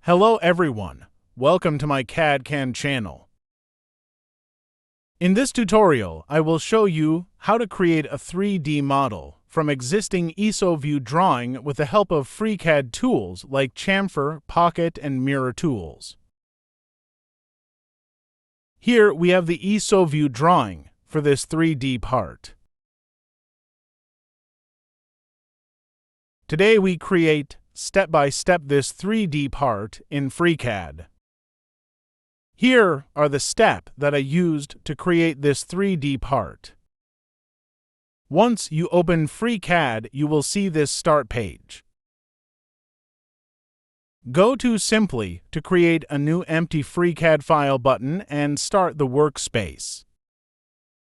Hello everyone, welcome to my CAD/CAM channel. In this tutorial, I will show you how to create a 3D model from existing ISO-view drawing with the help of FreeCAD tools like Chamfer, Pocket, and Mirror tools. Here we have the ISO-view drawing for this 3D part. Today we create step-by-step this 3D part in FreeCAD. Here are the steps that I used to create this 3D part. Once you open FreeCAD, you will see this start page. Go to Simply to create a new empty FreeCAD file button and start the workspace.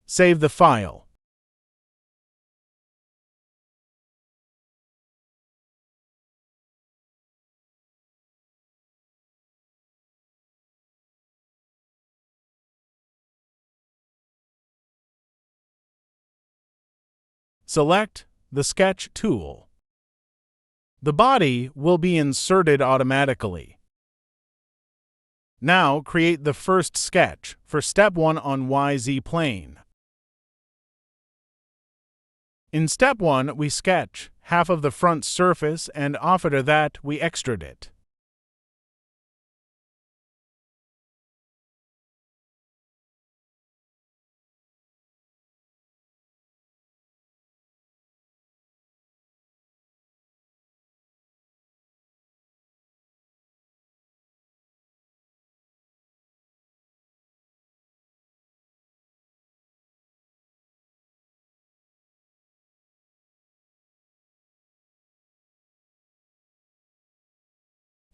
Save the file. Select the Sketch tool. The body will be inserted automatically. Now create the first sketch for step 1 on YZ plane. In step 1, we sketch half of the front surface, and after that we extrude it.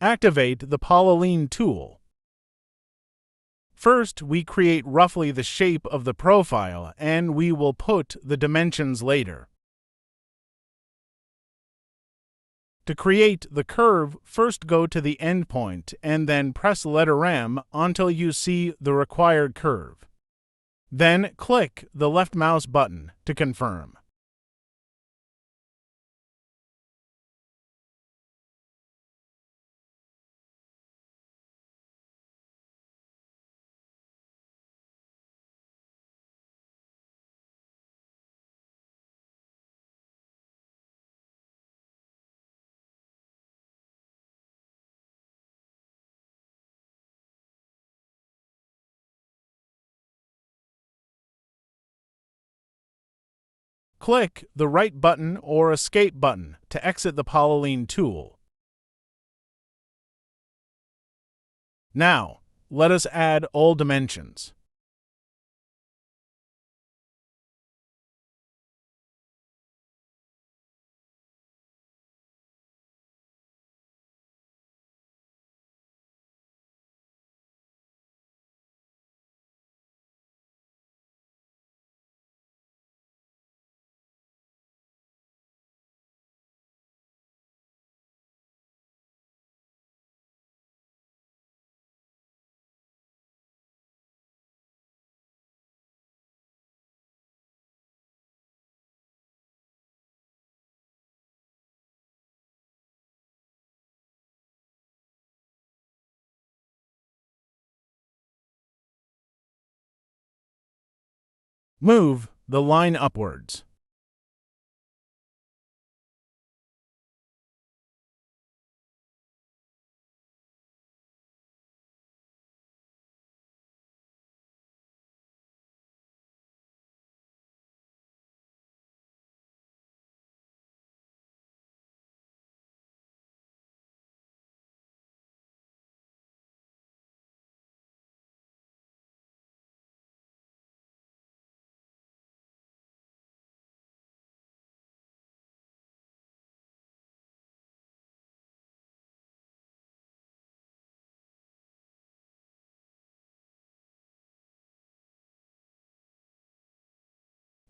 Activate the polyline tool. First, we create roughly the shape of the profile, and we will put the dimensions later. To create the curve, first go to the endpoint and then press letter M until you see the required curve. Then click the left mouse button to confirm. Click the right button or escape button to exit the polyline tool. Now, let us add all dimensions. Move the line upwards.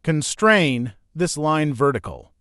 Constrain this line vertical.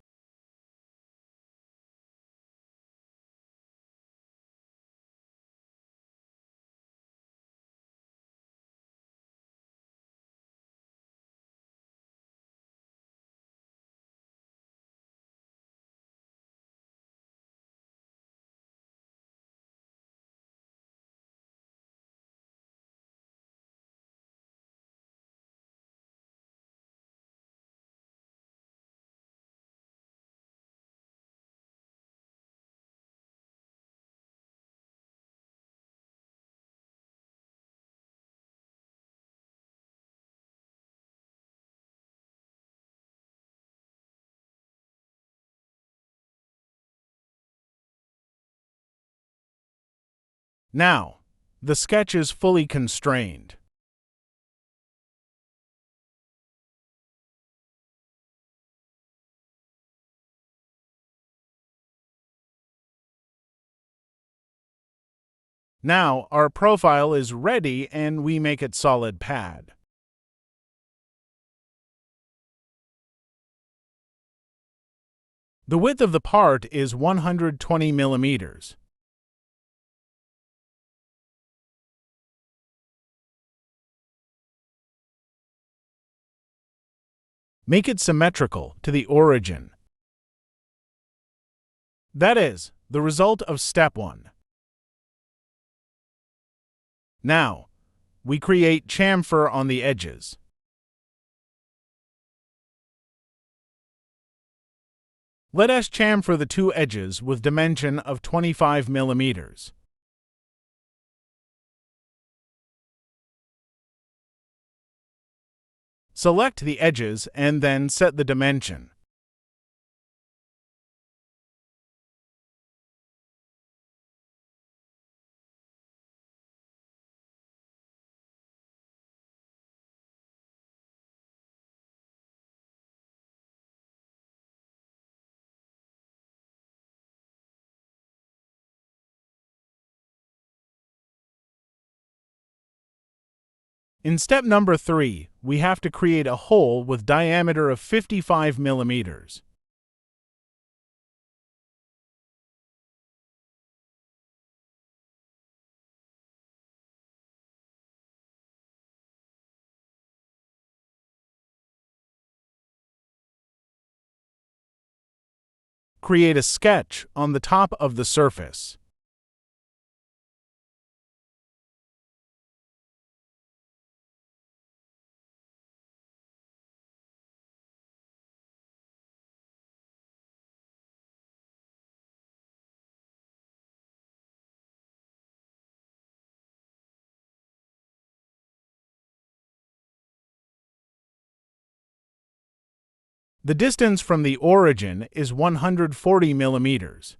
Now, the sketch is fully constrained. Now, our profile is ready and we make it solid pad. The width of the part is 120 millimeters. Make it symmetrical to the origin. That is the result of step 1. Now, we create chamfer on the edges. Let us chamfer the two edges with dimension of 25 millimeters. Select the edges and then set the dimension. In step number 3, we have to create a hole with diameter of 55 millimeters. Create a sketch on the top of the surface. The distance from the origin is 140 millimeters.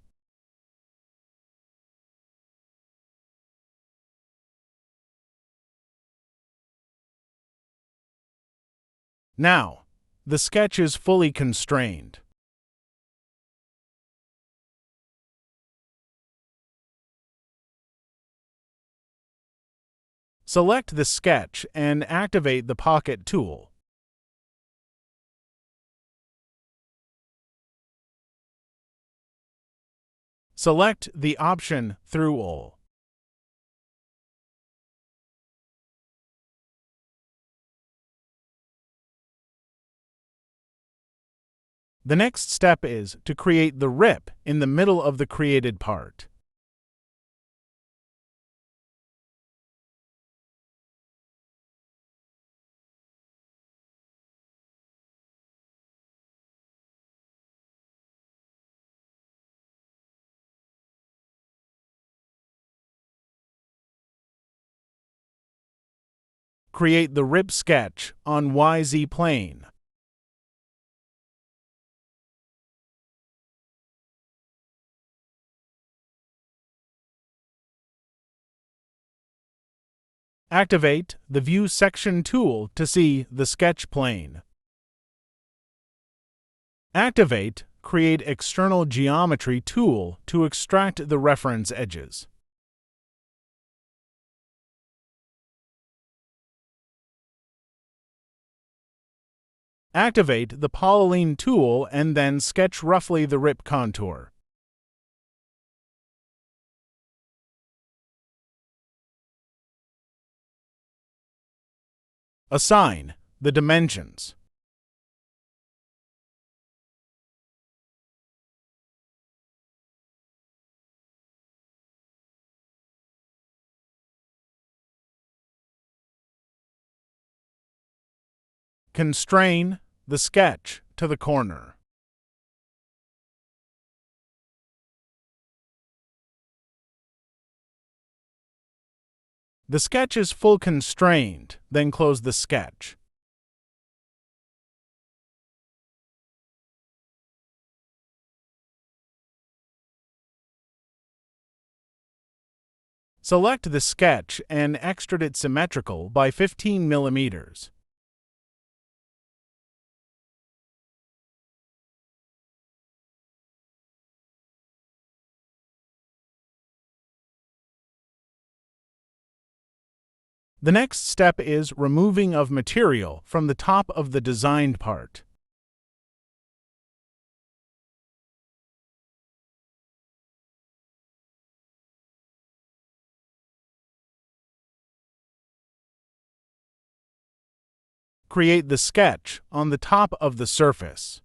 Now, the sketch is fully constrained. Select the sketch and activate the Pocket tool. Select the option Through All. The next step is to create the rip in the middle of the created part. Create the rip sketch on YZ plane. Activate the View Section tool to see the sketch plane. Activate Create External Geometry tool to extract the reference edges. Activate the Polyline tool and then sketch roughly the rip contour. Assign the dimensions. Constrain the sketch to the corner. The sketch is full constrained, then close the sketch. Select the sketch and extrude it symmetrical by 15 millimeters. The next step is removing of material from the top of the designed part. Create the sketch on the top of the surface.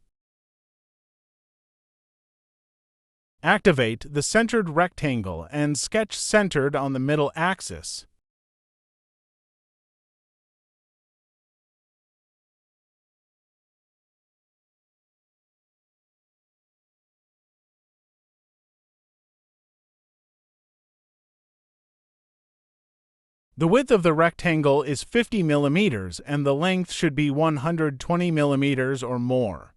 Activate the centered rectangle and sketch centered on the middle axis. The width of the rectangle is 50 millimeters and the length should be 120 millimeters or more.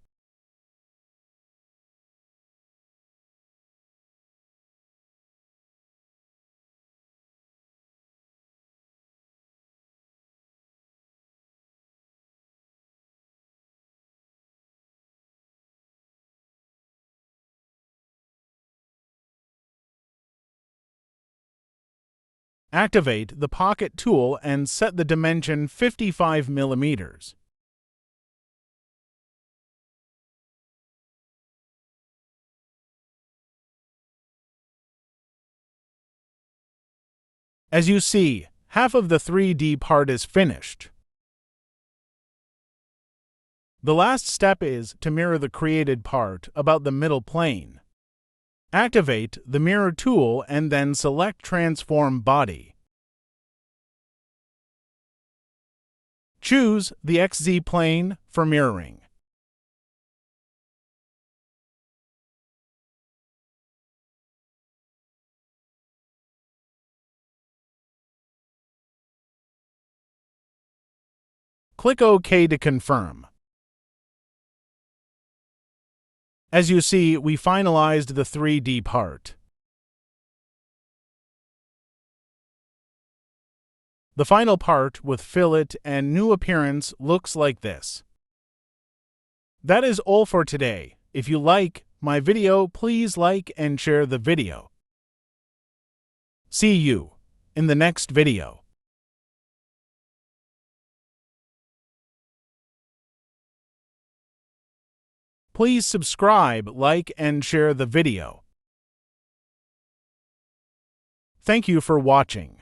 Activate the pocket tool and set the dimension 55 millimeters. As you see, half of the 3D part is finished. The last step is to mirror the created part about the middle plane. Activate the mirror tool and then select Transform Body. Choose the XZ plane for mirroring. Click OK to confirm. As you see, we finalized the 3D part. The final part with fillet and new appearance looks like this. That is all for today. If you like my video, please like and share the video. See you in the next video. Please subscribe, like, and share the video. Thank you for watching.